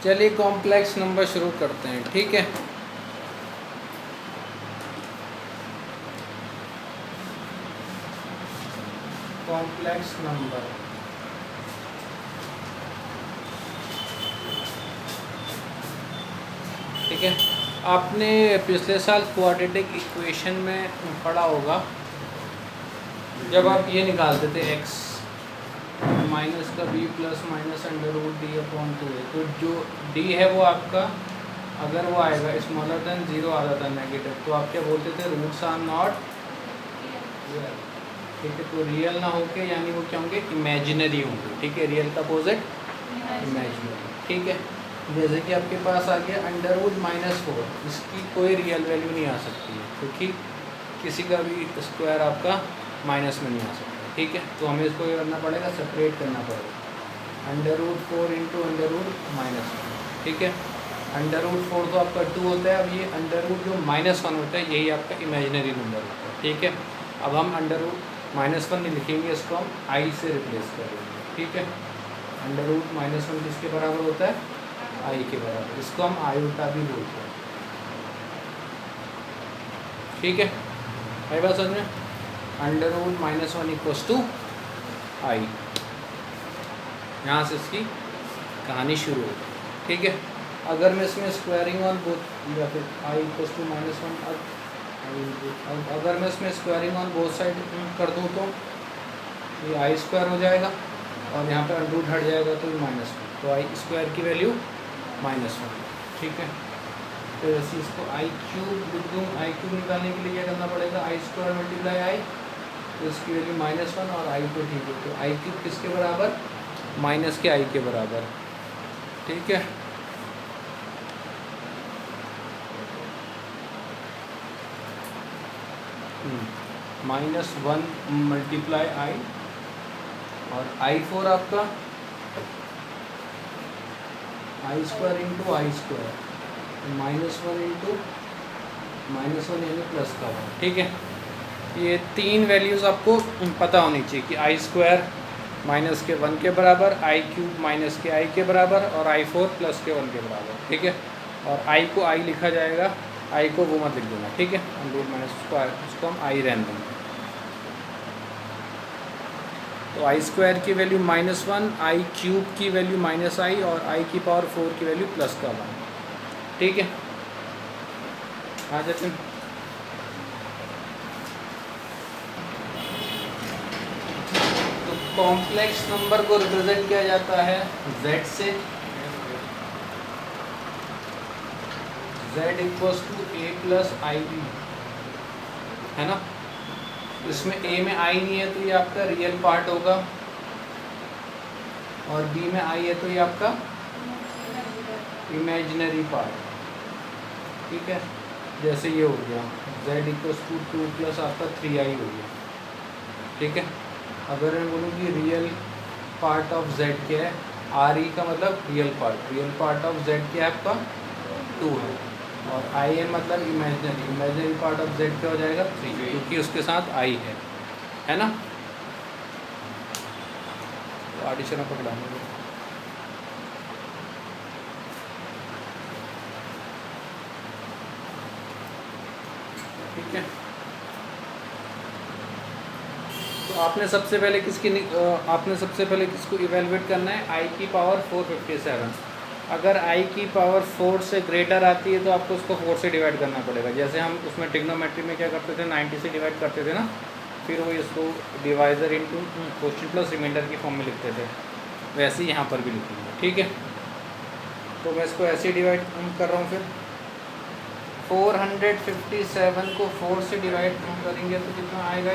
चलिए complex number शुरू करते हैं, ठीक है। कॉम्प्लेक्स नंबर, ठीक है। आपने पिछले साल क्वाड्रेटिक इक्वेशन में पढ़ा होगा, जब आप ये निकालते थे x माइनस का b plus minus under root D upon 2a, तो जो d है वो आपका, अगर वो आएगा स्मॉलर देन 0 आ जाता नेगेटिव, तो आप क्या बोलते थे, रूट्स आर नॉट रियल, ठीक है। तो रियल ना होके यानी वो क्या होंगे, इमेजिनरी होंगे, ठीक है। रियल का अपोजिट इमेजिनरी, ठीक है। जैसे कि आपके पास आ गया अंडर रूट -4, इसकी कोई रियल वैल्यू नहीं आ सकती है, क्योंकि किसी का भी स्क्वायर आपका माइनस में नहीं आ सकता, ठीक है। तो हमें इसको ये करना पड़ेगा, सेपरेट करना पड़ेगा। Under root 4 into under root -1, ठीक है। अंडर रूट 4 तो आपका 2 होता है, अब ये अंडर रूट जो -1 होता है यही आपका इमेजिनरी नंबर होता है, ठीक है। अब हम अंडर रूट -1 नहीं लिखेंगे, इसको हम आई से रिप्लेस करेंगे, ठीक है। अंडर रूट -1 किसके बराबर होता है, आई के बराबर, इसको हम आयोटा भी बोलते हैं, ठीक है। आई बात समझ में, अंडर रूट -1 इक्वल्स टू आई, यहाँ से इसकी कहानी शुरू होगी, ठीक है। अगर मैं इसमें स्क्वायरिंग ऑन बोथ या फिर आई इक्वल्स टू -1, अगर मैं इसमें स्क्वायरिंग ऑन बोथ साइड कर दूँ तो ये आई स्क्वायर हो जाएगा और यहाँ पे अंडर रूट हट जाएगा तो ये -1, तो आई स्क्वायर की वैल्यू -1, ठीक है। तो ऐसे इसको आई क्यूब लिख दूँ, आई क्यूब निकालने के लिए क्या करना पड़ेगा, आई स्क्वायर मल्टीप्लाई आई, तो इसकी वैल्यू -1 और आई तो ठीक है, तो आई क्यूब किसके बराबर, माइनस के आई के बराबर, ठीक है। -1 मल्टीप्लाई आई और I4 आपका आई स्क्वायर इंटू आई स्क्वायर, -1 इंटू -1 यानी प्लस का 1, ठीक है। ये तीन वैल्यूज़ आपको पता होनी चाहिए कि आई स्क्वायर -1 के बराबर, आई क्यूब -i के बराबर और I4 +1 के बराबर, ठीक है। और आई को आई लिखा जाएगा, आई को वो मत लिख देना, ठीक है। अंडर माइनस स्क्वायर, उसको हम आई रहने देंगे। तो आई स्क्वायर की वैल्यू -1, आई क्यूब की वैल्यू -i और आई की पावर 4 की वैल्यू +1, ठीक है। आ जाते हैं, कॉम्प्लेक्स नंबर को रिप्रेजेंट किया जाता है z से, z equals to a plus i b, है ना। इसमें a में i नहीं है तो ये आपका रियल पार्ट होगा, और b में i है तो ये आपका इमेजिनरी पार्ट, ठीक है। जैसे ये हो गया z इक्वल्स टू 2 प्लस आपका 3i हो गया, ठीक है। अगर मैं बोलूँ कि रियल पार्ट ऑफ z क्या है, आर ई का मतलब रियल पार्ट ऑफ z क्या है आपका 2 है, और आई है मतलब इमेजिनरी पार्ट ऑफ z क्या हो जाएगा 3, क्योंकि उसके साथ i है ना। तो एडिशन पकड़ाएंगे, ठीक है। तो आपने सबसे पहले किसको इवेलुएट करना है, i की पावर 457। अगर i की पावर 4 से ग्रेटर आती है तो आपको उसको 4 से डिवाइड करना पड़ेगा। जैसे हम उसमें ट्रिग्नोमेट्री में क्या करते थे, 90 से डिवाइड करते थे ना, फिर वो इसको divisor into quotient plus remainder की फॉर्म में लिखते थे, वैसे ही यहाँ पर भी लिखेंगे, ठीक है। तो मैं इसको ऐसे डिवाइड कर रहा हूँ, फिर 457 को 4 से डिवाइड करेंगे तो कितना आएगा,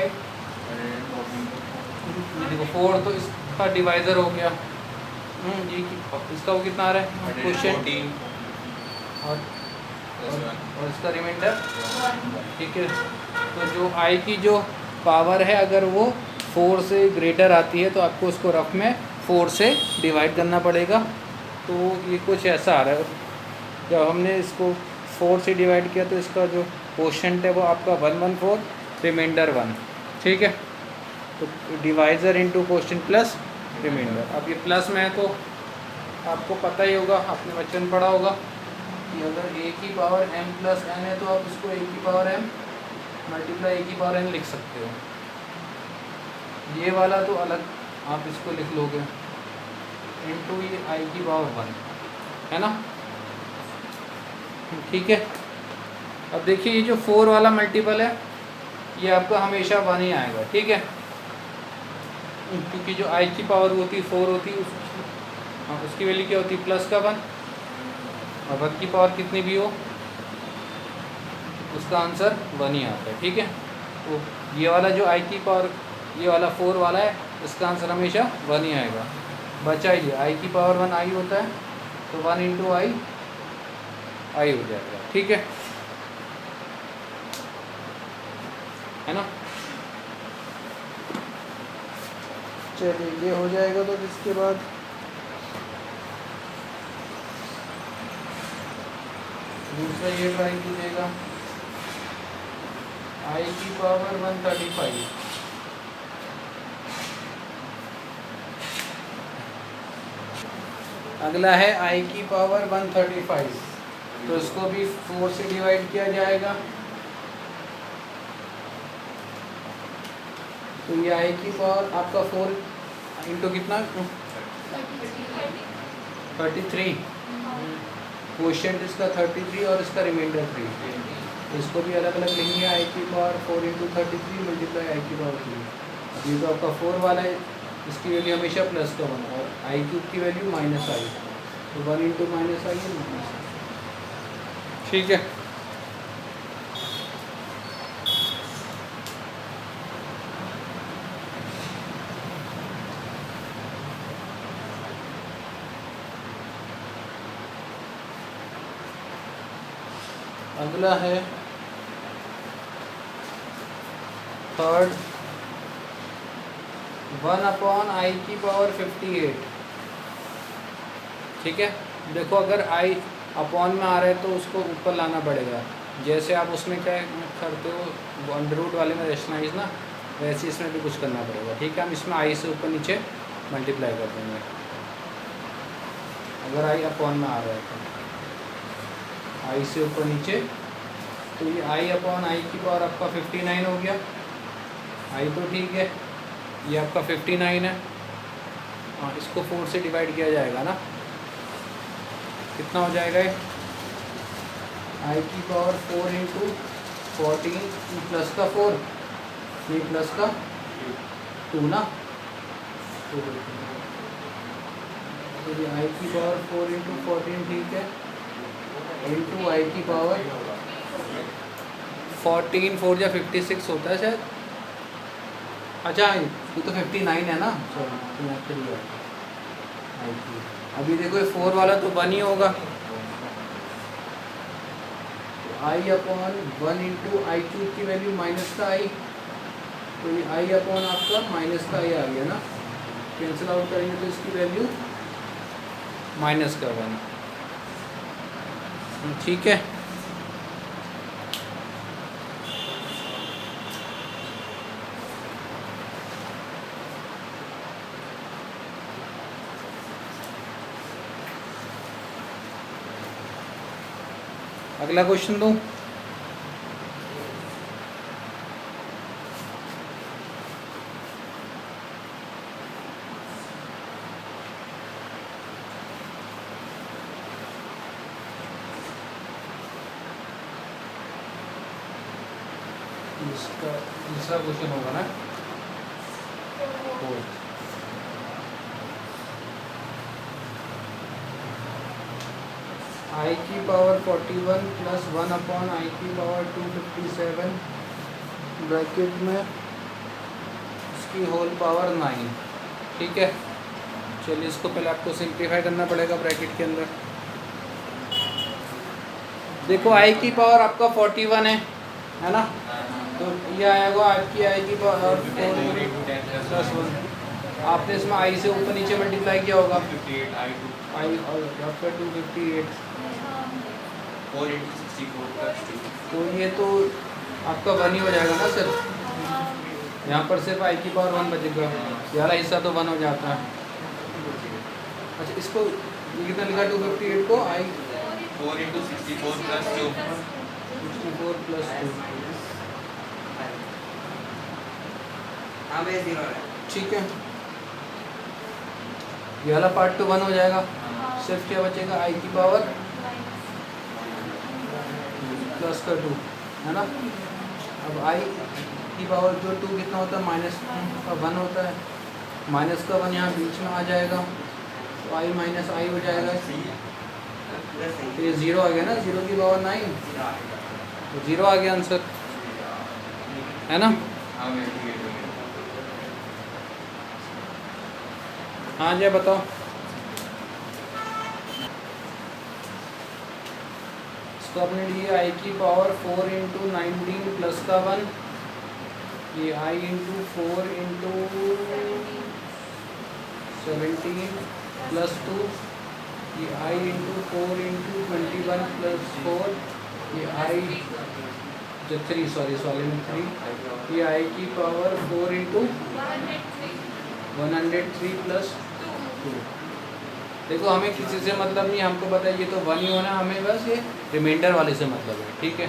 देखो 4 तो इसका डिवाइज़र हो गया, ये इसका वो कितना आ रहा है क्वोशिएंट, और इसका रिमाइंडर, ठीक है। तो जो i की जो पावर है अगर वो 4 से ग्रेटर आती है तो आपको उसको रफ में 4 से डिवाइड करना पड़ेगा। तो ये कुछ ऐसा आ रहा है, जब हमने इसको 4 से डिवाइड किया तो इसका जो क्वोशिएंट है वो आपका 114, रिमाइंडर 1, ठीक है। तो divisor into quotient plus remainder, अब ये प्लस में है तो आपको पता ही होगा, आपने बच्चों में पढ़ा होगा कि अगर a की पावर m प्लस n है तो आप उसको a की पावर m मल्टीप्लाई a की पावर n लिख सकते हो। ये वाला तो अलग आप इसको लिख लोगे इनटू ये i की पावर 1, है ना। ठीक है। अब देखिए ये जो 4 वाला मल्टीपल है ये आपका हमेशा 1 ही आएगा, ठीक है, क्योंकि जो i की पावर होती 4 होती उसकी वैल्यू क्या होती प्लस का 1, और 1 की पावर कितनी भी हो उसका आंसर 1 ही आता है, ठीक है। तो ये वाला जो i की पावर ये वाला 4 वाला है इसका आंसर हमेशा 1 ही आएगा। बचा ये i की पावर 1 i होता है तो 1 इंटू आई हो जाएगा, ठीक है ना। चलिए ये हो जाएगा तो इसके बाद दूसरा ये ट्राई कीजिएगा i की पावर 135। अगला है i की पावर 135, तो इसको भी 4 से डिवाइड किया जाएगा। तो ये i की पावर आपका 4 इंटू कितना 33, क्वोशिएंट इसका 33 और इसका रिमाइंडर 3, तो इसको भी अलग अलग लिखेंगे i की पावर 4 इंटू 33 मल्टीप्लाई i की पावर 3। ये तो आपका 4 वाला है इसकी वैल्यू हमेशा प्लस का 1 और i क्यूब की वैल्यू माइनस आई, तो 1 इंटू माइनस आई है माइनस आई, ठीक है। अगला है थर्ड 1/i की पावर 58, ठीक है। देखो अगर i अपॉन में आ रहा है तो उसको ऊपर लाना पड़ेगा, जैसे आप उसमें क्या करते हो अंडर रूट वाले में रेशनलाइज ना, वैसे इसमें भी कुछ करना पड़ेगा, ठीक है। हम इसमें i से ऊपर नीचे मल्टीप्लाई कर देंगे अगर i अपॉन में आ रहा है तो i से ऊपर नीचे, तो ये i अपॉन i की पावर आपका 59 हो गया, i तो ठीक है, ये आपका 59 है। हाँ इसको 4 से डिवाइड किया जाएगा ना, कितना हो जाएगा ये i की पावर 4 इंटू 14 प्लस का 4 ये प्लस का 2 ना, तो ये i की पावर 4 इंटू 14 ठीक है, इंटू i की पावर 14 4 या 56 होता है शायद, अच्छा ये तो 59 है ना, सॉरी। अभी देखो ये 4 वाला तो 1 ही होगा, i upon 1 into I cube की वैल्यू माइनस का i, तो ये i अपॉन आपका माइनस का i आ गया ना, कैंसिल आउट करेंगे तो इसकी वैल्यू माइनस का 1, ठीक है। अगला क्वेश्चन दूँ, इसका दूसरा क्वेश्चन होगा ना, i की पावर 41 प्लस 1 अपॉन i की पावर 257 ब्रैकेट में इसकी होल पावर 9, ठीक है। चलिए इसको पहले आपको सिंप्लीफाई करना पड़ेगा ब्रैकेट के अंदर। देखो i की पावर आपका 41 है ना, तो ये आएगा आपकी i की पावर 4 प्लस 1, आपने इसमें i से ऊपर नीचे मल्टीप्लाई किया होगा, i और आपका 258 4 इंटू 64 प्लस 2, तो ये तो आपका 1 ही हो जाएगा ना सर, यहाँ पर सिर्फ i की पावर 1 बचेगा, ये वाला हिस्सा तो 1 हो जाता है। अच्छा इसको ये कितना लिखा 258 को आई 4 into 64 plus 2. 64 प्लस 2। ठीक है, ये वाला पार्ट तो 1 हो जाएगा, सिर्फ क्या बचेगा आई की पावर प्लस का 2 है ना। अब आई की पावर जो 2 कितना होता है माइनस का 1 होता है, माइनस का 1 यहाँ बीच में आ जाएगा तो आई माइनस आई हो जाएगा, तो ये 0 आ गया ना, 0 की पावर 9 तो 0 आ गया आंसर है ना। हाँ मैं ठीक है। हाँ जी बताओ। इसको आपने लिए आई की पावर 4 इंटू 19 प्लस का 1, ये आई इंटू 4 इंटू 17 प्लस 2, ये आई इंटू 4 इंटू 21 प्लस 4, ये आई जो 3 सॉरी में 3, ये आई की पावर 4 इंटू 103 प्लस 2। देखो हमें किसी से मतलब नहीं, हमको पता है ये तो 1 ही होना, हमें बस ये रिमाइंडर वाले से मतलब है। ठीक है,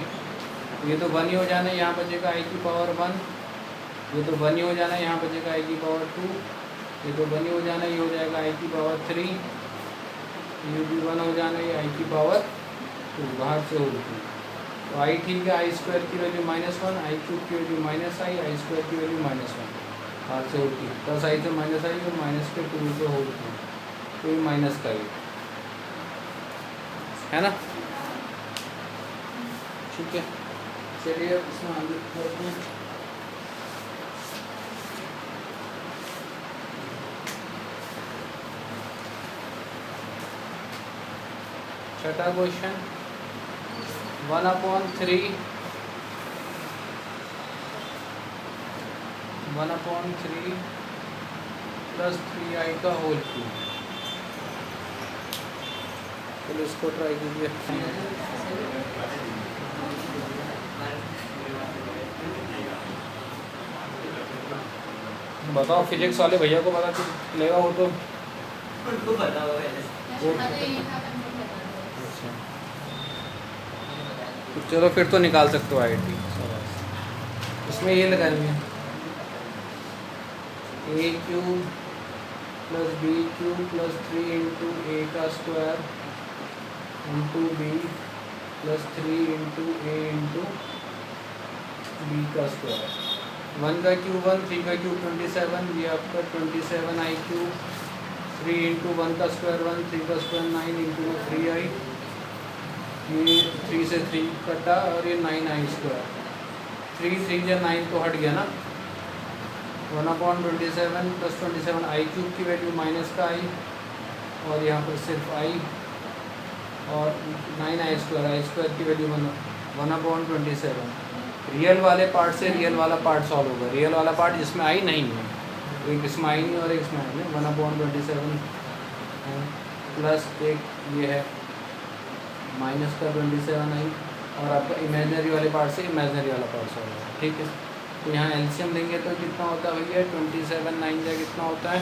ये तो 1 ही हो जाना है, यहाँ बचेगा आई की पावर 1, ये तो 1 ही हो जाना है, यहाँ बचेगा आई की पावर 2, ये तो 1 ही हो जाना है, ये हो जाएगा आई की पावर 3, ये भी 1 हो जाना है, ये आई की पावर 2 बाहर से हो गई। तो आई ठीक है, आई स्क्वायर की वैल्यू -1, आई क्यूब की वैल्यू -i, आई स्क्वायर की वैल्यू -1 बाहर से होती है, प्लस आई से माइनस आई और माइनस के 2 से होती है, तो ये माइनस का ही है ना। ठीक है, चलिए अब इसमें आगे करते हैं। छठा क्वेश्चन 1/3 प्लस 3i का होल क्यूब। चलो इसको ट्राई कीजिए। बताओ फिजिक्स वाले भैया को पता चलेगा वो तो अच्छा। तो चलो फिर तो निकाल सकते हो आई टी। इसमें ये लगाएंगे A cube plus B cube plus 3 into A का square into B plus 3 into A into B का स्क्वायर। 1 का क्यूब 1, 3 का क्यूब 27, ये आपका 27 आई क्यूब, 3 इंटू 1 का स्क्वायर 1, 3 का स्क्वायर 9 इंटू 3i, ये 3 से 3 कटा और ये 9i स्क्वायर, 3 3 या 9 तो हट गया ना। 1/27 प्लस 27 आई क्यूब की वैल्यू माइनस का आई और यहाँ पर सिर्फ आई और 9i स्क्वायर की वैल्यू 1/27। रियल वाले पार्ट से रियल वाला पार्ट सॉल्व होगा, रियल वाला पार्ट जिसमें आई नहीं है, एक इसमें आई नहीं और एक इसमें आई है। 1/27 प्लस एक ये है माइनस का 27 आई और आपका इमेजनरी वाले पार्ट से इमेजनरी वाला पार्ट सॉल्व होगा। ठीक है, तो यहाँ एलसीएम लेंगे तो कितना होता है भैया 27 9 या कितना होता है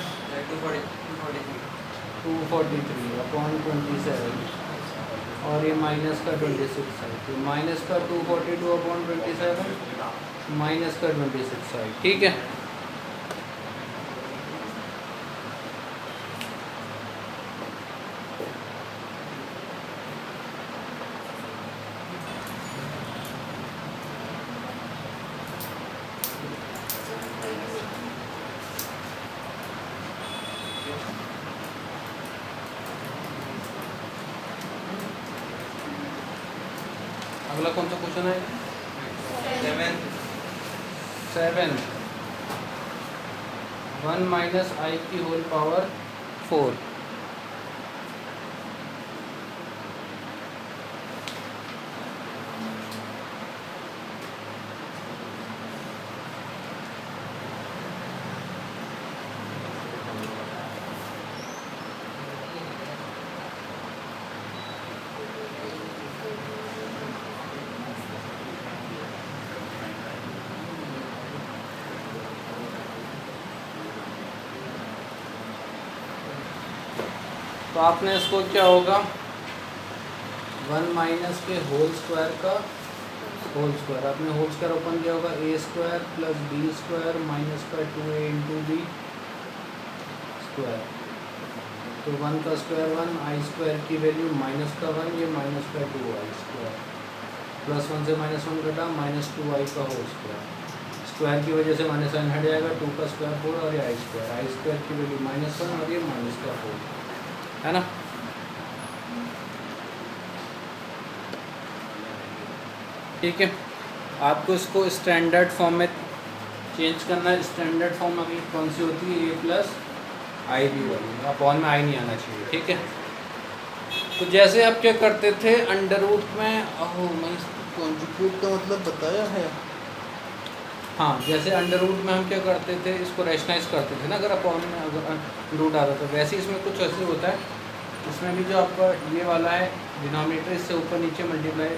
243/27 और ये माइनस का 26 है, तो माइनस का 242/27 माइनस का 26 है। ठीक है, अगला कौन सा क्वेश्चन है 7 1 माइनस आई की होल पावर 4। तो आपने इसको क्या होगा 1 माइनस के होल स्क्वायर का होल स्क्वायर, आपने होल स्क्वायर ओपन किया होगा A square plus B square minus का 2a इंटू बी स्क्वायर। तो 1 का स्क्वायर 1, आई स्क्वायर की वैल्यू माइनस का 1, ये माइनस का 2 आई स्क्वायर, प्लस 1 से माइनस 1 घटा माइनस 2 आई का होल स्क्वायर। स्क्वायर की वजह से माइनस साइन हट जाएगा, 2 का स्क्वायर 4 और ये आई स्क्वायर की वैल्यू माइनस 1 और ये माइनस का 4 है ना। ठीक है, आपको इसको स्टैंडर्ड फॉर्म में चेंज करना है। स्टैंडर्ड फॉर्म अभी कौन सी होती है, ए प्लस आई बी वाली, अपॉन में आई नहीं आना चाहिए। ठीक है, तो जैसे आप क्या करते थे अंडर रूट में, मैंने कॉन्जुगेट का मतलब बताया है। हाँ, जैसे अंडर रूट में हम क्या करते थे, इसको रैशनलाइज करते थे ना, अगर अपॉन में अगर रूट आता था, वैसे इसमें कुछ ऐसे होता है। इसमें भी जो आपका ये वाला है डिनोमिनेटर, इससे ऊपर नीचे मल्टीप्लाई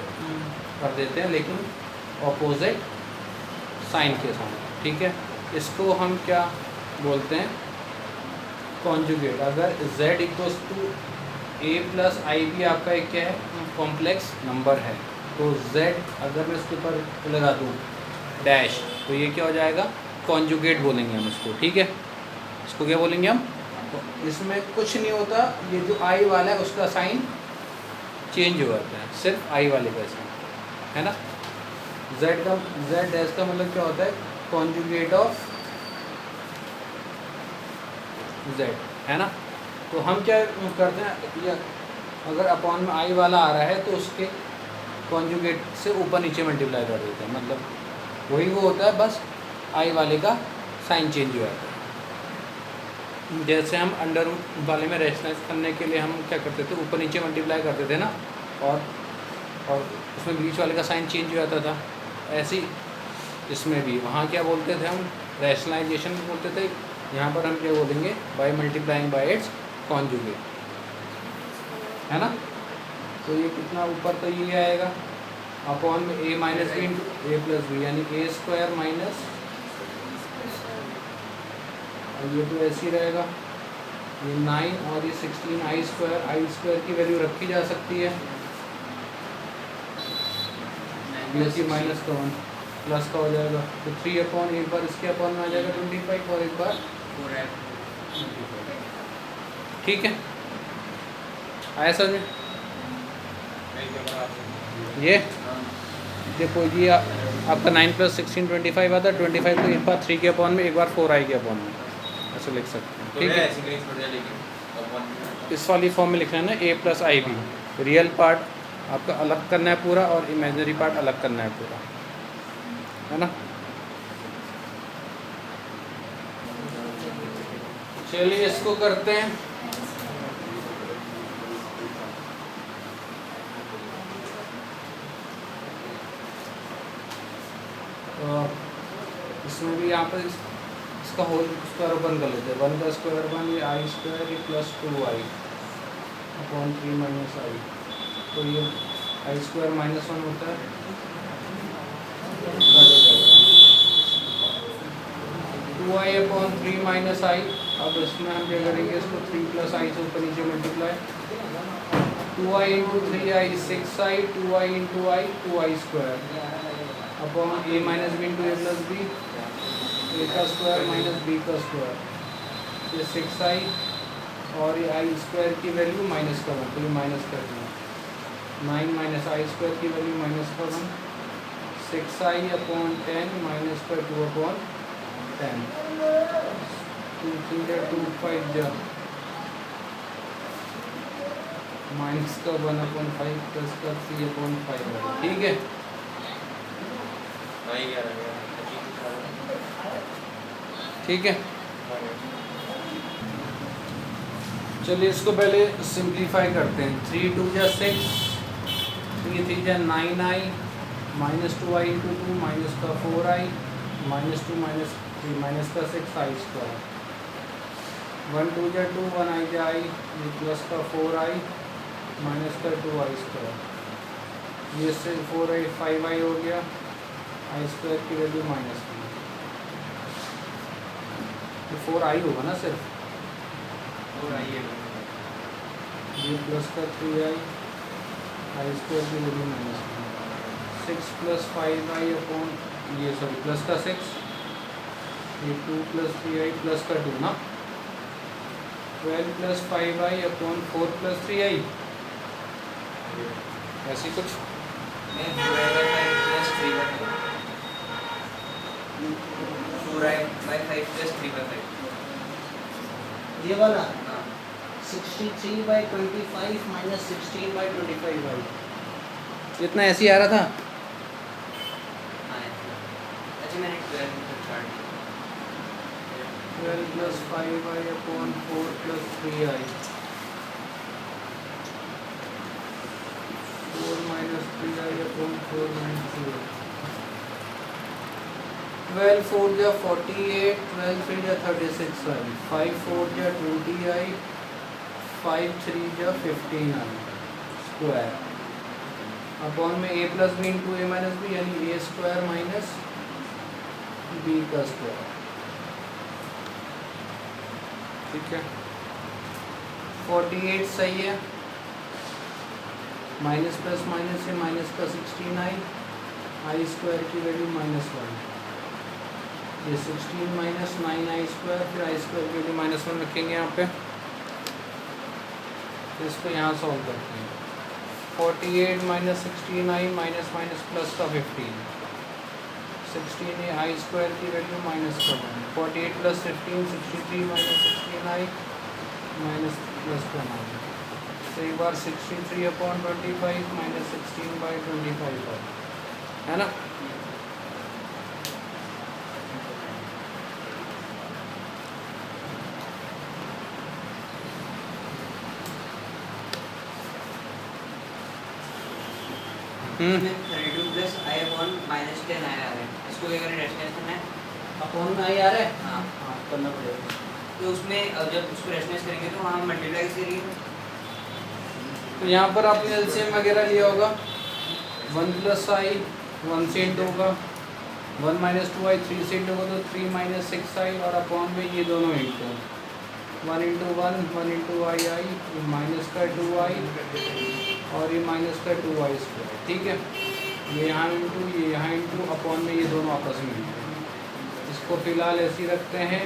कर देते हैं, लेकिन ऑपोजिट साइन के साथ। ठीक है, इसको हम क्या बोलते हैं, कॉन्जुगेट। अगर z equals to a plus i b आपका एक क्या है, कॉम्प्लेक्स नंबर है, तो z अगर मैं इसके ऊपर लगा दूँ डैश, तो ये क्या हो जाएगा, कॉन्जुगेट बोलेंगे हम इसको। ठीक है, इसको क्या बोलेंगे हम, तो इसमें कुछ नहीं होता, ये जो आई वाला है उसका साइन चेंज हो जाता है, सिर्फ आई वाले का साइन है ना। z डैश का मतलब क्या होता है, कॉन्जुगेट ऑफ z है ना। तो हम क्या करते हैं, या अगर अपॉन में आई वाला आ रहा है तो उसके कॉन्जुगेट से ऊपर नीचे मल्टीप्लाई कर देते हैं, मतलब वही वो होता है, बस आई वाले का साइन चेंज हो जाता है। जैसे हम अंडर रूट वाले में रैशनलाइज करने के लिए हम क्या करते थे, ऊपर नीचे मल्टीप्लाई करते थे ना, और उसमें बीच वाले का साइन चेंज हो जाता था। ऐसे ही इसमें भी, वहाँ क्या बोलते थे हम, रैशनलाइजेशन बोलते थे, यहाँ पर हम क्या बोलेंगे, by multiplying by it's conjugate है ना। तो ये कितना ऊपर, तो ये आएगा अपॉन में a minus B into A plus b, यानी ए स्क्वायर माइनस, और ये तो ऐसे ही रहेगा, ये 9 और ये 16 आई स्क्वायर की वैल्यू रखी जा सकती है, ये माइनस का 1 प्लस का हो जाएगा, तो 3 अपॉन, एक बार इसके अपॉन में आ जाएगा 25 और एक बार 4। ठीक है, आया समझ में। ये देखो, ये आपका 9 प्लस 16 25 आता है, 25 को एक बार 3 के अपॉन में, एक बार 4 आई के अपॉन में, ऐसे लिख सकते हैं। ठीक है, इस वाली फॉर्म में लिखना है ना, ए plus i B, real part आपका अलग करना है पूरा, और इमेजिनरी पार्ट अलग करना है पूरा, है ना। चलिए इसको करते हैं। इसमें भी यहाँ पर इसका होल स्क्वायर ओपन कर लेते हैं, 1 का स्क्वायर 1, ये आई स्क्वायर, ये प्लस 2 आई अपॉन 3 माइनस आई, तो ये आई स्क्वायर माइनस 1 होता है, 2i अपॉन 3 माइनस आई। अब इसमें हम क्या करेंगे, इसको 3 प्लस आई से ऊपर नीचे multiply, 2i into 3i 6i, 2i into I 2i square upon a minus B into A plus B, A का स्क्वायर माइनस बी का स्क्वायर, ये 6i और ये आई स्क्वायर की वैल्यू माइनस का 1, तो ये माइनस कर दिया, 9 माइनस आई स्क्वायर की वैल्यू माइनस का 1, 6i अपॉन 10 माइनस का 2 अपॉन 10, 2 3 2 5 जा माइनस का 1 अपॉन 5 प्लस का 3 अपॉन 5। ठीक है, ठीक है। चलिए इसको पहले सिंप्लीफाई करते हैं। 3 2 जा 6, 3 3 जा 9i minus 2i into 2 minus का 4i माइनस 2 माइनस 3 माइनस का 6i स्क्वायर, 1 2 जा 2, 1i जा i, ये प्लस का 4i माइनस का 2i स्क्वायर, ये से 4i 5i हो गया, आई स्क्वायर की वैल्यू माइनस की, तो 4i होगा ना, सिर्फ 4i है ये प्लस का 3i आई स्क्वायर की value minus 6 plus 5i upon ये सॉरी प्लस का 6, ये 2 प्लस 3i प्लस का 2 ना, 12 plus 5i upon 4 plus 3i, ऐसी कुछ। नहीं 4i/5 plus 3/5 4i/5 plus 3/5 ये वाला हाँ 63/25 माइनस 16/25 इतना ऐसे ही आ रहा था। हाँ अच्छा मैंने 12 काट दिया 12 plus 5i upon 4 plus 3i, 4 minus 3i upon 4 minus 3i, 12 4 जा 48, 12 3 जा 36i, 5 4 जा 20i, 5 3 जा 15i स्क्वायर अपॉन में a plus b into a minus b, यानी ए स्क्वायर माइनस बी का स्क्वायर। ठीक है 48 सही है, माइनस प्लस माइनस है, माइनस का 16i, आई स्क्वायर की वैल्यू -1, ये 16 माइनस 9i स्क्वायर, फिर आई स्क्वायर की वैल्यू -1 रखेंगे यहाँ पे, तो इसको यहाँ सॉल्व करते हैं। 48 minus 16i minus minus plus का 15, 16 आई स्क्वायर की value -1, 48 plus 15 63 minus 16i minus plus का 9, तो एक बार 63/25 माइनस 16/25 है ना। इसमें 32 प्लस i अपॉन -10 आया है, इसको क्या करें रेशनलाइज करना है। अपॉन में आई आ रहा है। हाँ हाँ करना पड़ेगा। तो उसमें जब उसको रेशनलाइज करेंगे तो वहाँ मल्टीप्लाई कैसे करेंगे। तो यहाँ पर आपने एलसीएम वगैरह लिया होगा, 1 प्लस आई 1 से इंटू होगा, 1 माइनस 2i 3 से इंटू होगा, तो 3 माइनस 6i, और अपॉन में ये दोनों इंटू 1 इंटू 1 इंटू आई आई, माइनस का 2i और ये माइनस का 2i स्क्वायर। ठीक है, ये यहाँ इंटू ये यहाँ इंटू, अपॉन में ये दोनों आपस में इंटू। इसको फिलहाल ऐसे ही रखते हैं।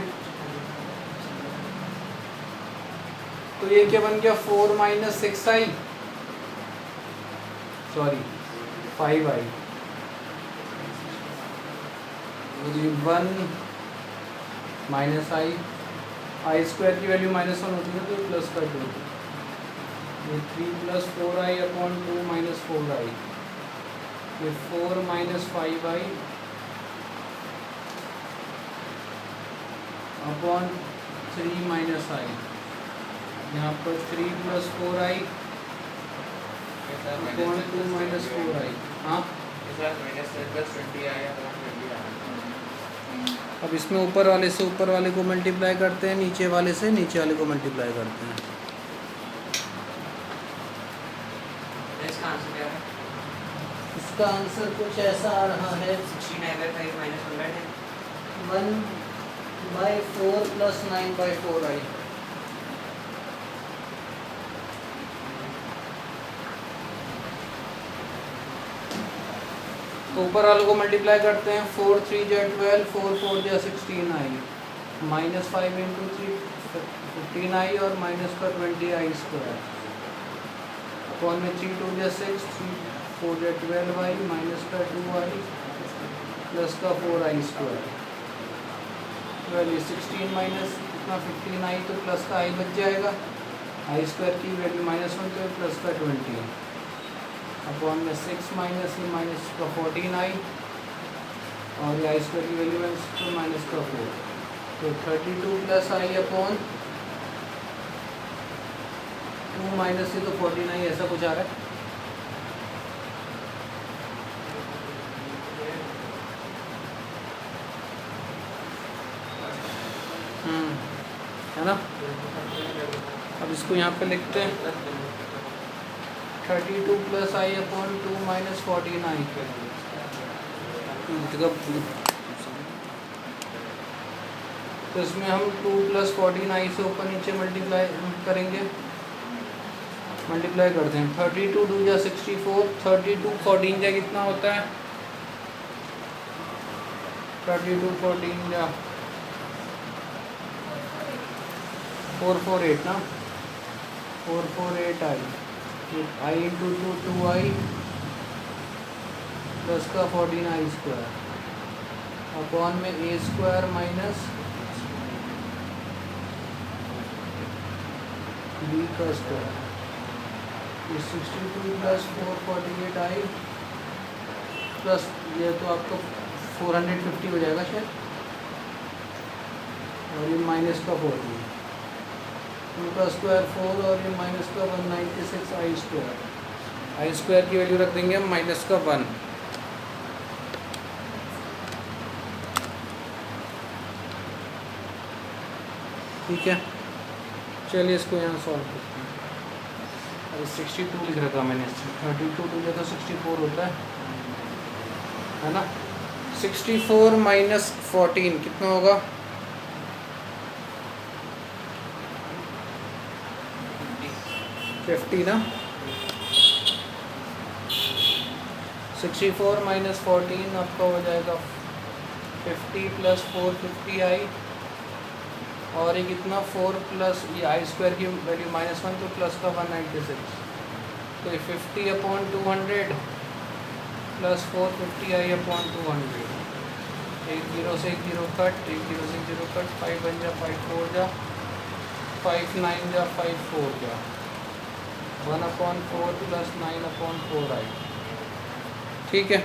तो ये क्या बन गया 4 minus 6i sorry 5i, 1 minus I square की वैल्यू -1 होती है, तो प्लस का 2, ये 3 plus 4i upon 2 minus 4i, ये 4 minus 5i upon 3 minus i, यहाँ पर 3 plus 4i upon 2 minus 4i। हाँ अब इसमें ऊपर वाले से ऊपर वाले को मल्टीप्लाई करते हैं, नीचे वाले से नीचे वाले को मल्टीप्लाई करते हैं। इसका आंसर क्या है। इसका आंसर कुछ ऐसा आ रहा है 16i/5 माइनस 1/4 प्लस 9/4i। तो ऊपर वालों को मल्टीप्लाई करते हैं, 4 3 जा 12, 4 4 जा 16i, माइनस 5 इंटू 3 15i और माइनस का 20i स्क्वायर, अपॉन में 3 2 जा 6, 3 4 जा 12i, माइनस का 2i प्लस का 4i स्क्वायर। 16 माइनस इतना 15i, तो प्लस का i बच जाएगा, आई स्क्वायर की वैल्यू -1, तो प्लस का 20 अपॉन में 6 माइनस ही माइनस का 14i, और ये आई स्क्वायर की वैल्यू माइनस का 4, तो 32 प्लस आई अपॉन 2 माइनस से तो 14i, ऐसा कुछ आ रहा है। है ना। अब इसको यहाँ पे लिखते हैं, 32 प्लस आई अपॉन 2 माइनस 14i, तो इसमें हम 2 प्लस 14i से ऊपर नीचे मल्टीप्लाई करेंगे, मल्टीप्लाई करते हैं। 32 2 जा 64, 32 14 जा कितना होता है? 32 14 जा 448 ना, 448 आई इंटू 2 प्लस का 14 आई स्क्वायर अपॉन में ए स्क्वायर माइनस बी का स्क्वायर। 62 प्लस 448 आई प्लस ये तो आपको 450 हो जाएगा शायद, और ये माइनस का 14 इनका स्क्वायर 4 और ये माइनस का 196 आई स्क्वायर की वैल्यू रख देंगे हम माइनस का 1। ठीक है, चलिए इसको यहाँ सॉल्व करते हैं। अरे 62 लिख रखा मैंने, 32 टू तो 64 होता है ना। 64 माइनस 14 कितना होगा? 50 ना। 64 माइनस 14 आपका हो जाएगा 50 प्लस 450 आई, और ये कितना 4 प्लस ये आई स्क्वायर की वैल्यू -1 तो प्लस का 196, तो ये 50 अपॉन 200 प्लस 450 आई अपॉन 200। 1 0 से 1 0 कट, 1 0 से 1 0 कट, 5 1 जा 5 4 जा 5 9 जा 5 4 जा 1 अपॉन 4 प्लस 9 अपॉन 4 आई। ठीक है।